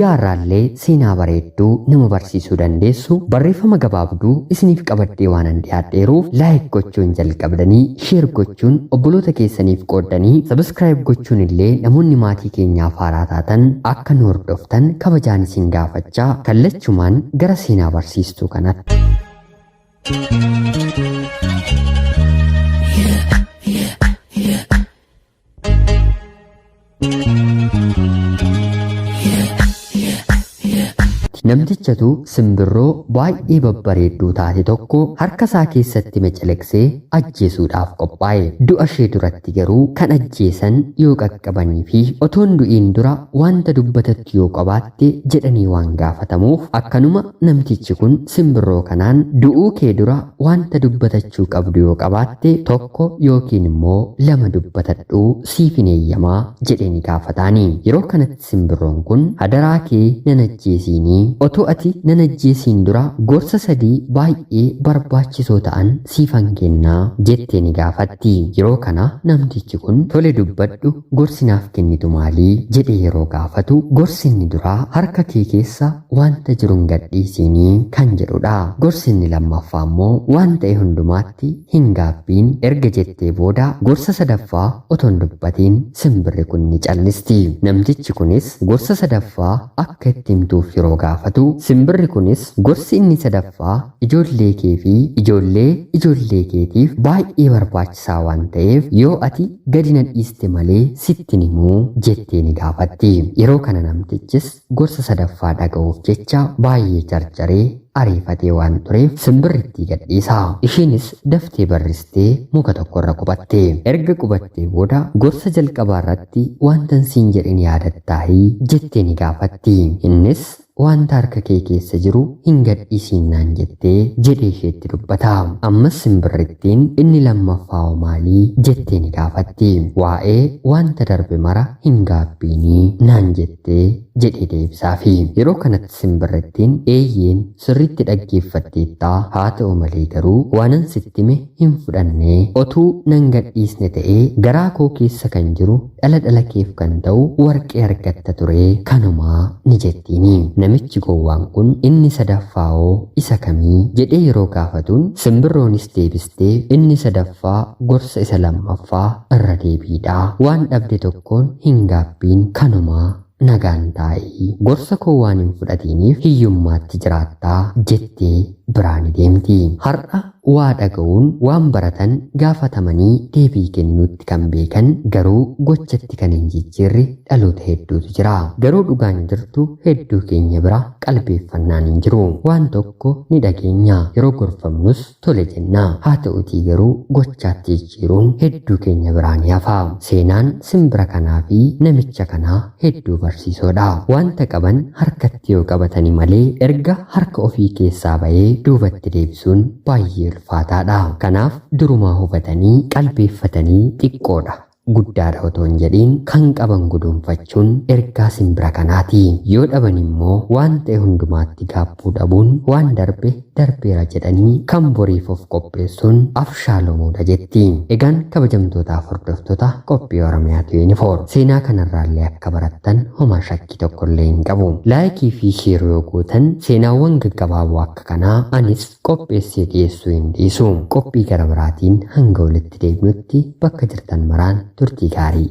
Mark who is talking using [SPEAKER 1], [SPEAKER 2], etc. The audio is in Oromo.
[SPEAKER 1] Yaarraallee seenaa bareedduu nama barsiisuu dandeessu barreeffama gabaabduu isiniif qabadhee waan dhiyaadheeruuf laayik gochuun jalqabdanii sheer gochuun obboloota keessaniif qooddanii sabiskiraayib gochuun illee namoonni maatii keenyaaf haaraa taatan akka nu hordoftan kabajaan isin gaafachaa kallachumaan gara seenaa barsiistuu kanatti. Namtichatu simbirroo baay'ee babbareedduu taate tokko harka isaa keessatti macaleeksee ajjeesuudhaaf qophaa'e. Du'a ishee duratti garuu kan ajjeesan yoo qaqqabanii fi otoon du'iin dura wanta dubbatatti yoo qabaatte jedhanii waan gaafatamuuf akkanuma namtichi kun simbirroo kanaan du'uu kee dura wanta dubbatachuu qabdu yoo qabaatte tokko yookiin immoo lama dubbatadhu siif hin eeyyamaa jedhanii gaafataani. Yeroo kanatti simbirroon kun hadaraa kee nan ajjeesiinii otoo ati nan ajjeesiin dura gorsa sadii baay'ee barbaachisoo ta'an siifan kennaa jettee ni gaafatti. Yeroo kana namtichi kun tole dubbadhu gorsi naaf kennitu maalii jedhee yeroo gaafatu gorsi inni duraa harka kee keessa wanta jiruun gadhiisinii kan jedhudha. Gorsi inni lammaffaa immoo waan ta'e hundumaatti hin gaabbiin erga jettee booda gorsa sadaffaa otoon dubbatiin simbirri kun ni callisti. Namtichi kunis gorsa sadaffaa akka itti himtuuf yeroo gaafatu simbirri kunis gorsi inni sadaffaa ijoollee kee fi ijoollee keetiif baay'ee barbaachisaa waan ta'eef yoo ati gadi na dhiiste malee sitti hin himuu jettee ni gaafatti. Yeroo kana namtichis gorsa sadaffaa dhaga'uuf jecha baay'ee carcaree ariifatee waan tureef simbirrittii gadhiisa. Isheenis daftee barristee muka tokkorra qubatte. Erga qubattee booda gorsa jalqabaa irratti wantan siin jedhin yaadattaahii jettee ni gaafatti. Innis wanta harka kee keessa jiru hin gadhiisiin naan jettee jedhee isheetti dubbata. Ammas simbirrittiin inni lammaffaa maalii jettee ni gaafatti. Waa'ee wanta darbe mara hin gaabbiinii naan jettee jedhee deebisaafi. Yeroo kanatti simbirrittiin eeyyeen sirriitti dhaggeeffatteettaa haa ta'u malee garuu waanan sitti hime hin fudhanne otuu nan gadhiisne ta'ee garaa koo keessa kan jiru dhala keef kan ta'u warqee argatta ture kanumaa ni jettiini. Namichi gowwaan kun inni sadaffaa'oo isa kamii jedhee yeroo gaafatuun simbirroonis deebistee inni sadaffaa gorsa isa lammaffaa irra deebiidha. Waan dhabde tokkoon hin gaabbiin kanumaa nagaan taa'ii gorsa koo waan hin fudhatiniif hiyyummaatti jiraattaa jettee biraan deemti. Har'a waa dhaga'uun waan baratan gaafatamanii deebii kennuutti kan beekan garuu gochatti kan hin jijjiirre dhaloota hedduutu jira. Garuu dhugaan jirtu hedduu keenya bira qalbeeffannaan hin jiru. Waan tokko ni dhageenya yeroo gorfamnus tole jenna. Haa ta'utii garuu gochaatti jijjiiruun hedduu keenya biraa ni hafa. Seenaan simbira kanaa fi namicha kanaa hedduu barsiisoodha. Wanta qaban harkatti yoo qabatanii malee erga harka ofii keessaa bahee duubatti deebisuun baay'ee ulfaataadha. Kanaaf durumaa hubatanii qalbeeffatanii xiqqoodha guddaadha otoo hin jedhiin kan qaban guduunfachuun ergaa simbira kanaati. Yoo dhaban immoo waan ta'e hundumaatti gaabbuu dhabuun waan darbeera jedhanii kan boriif of qopheessuun afshaalomuudha jetti. Egaan kabajamtootaaf hordoftoota qophii Oromiyaatu yuunifoorm seenaa kanarraallee akka barattan homaa shakkii tokkollee hin qabu. Laayikii fi sheer yoo gootan seenaawwan gaggabaaboo akka kanaa anis qopheessee dhiyeessuu hin dhiisu. Qophii gara biraatiin hanga walitti deebinutti bakka jirtan maraan turtii gaarii.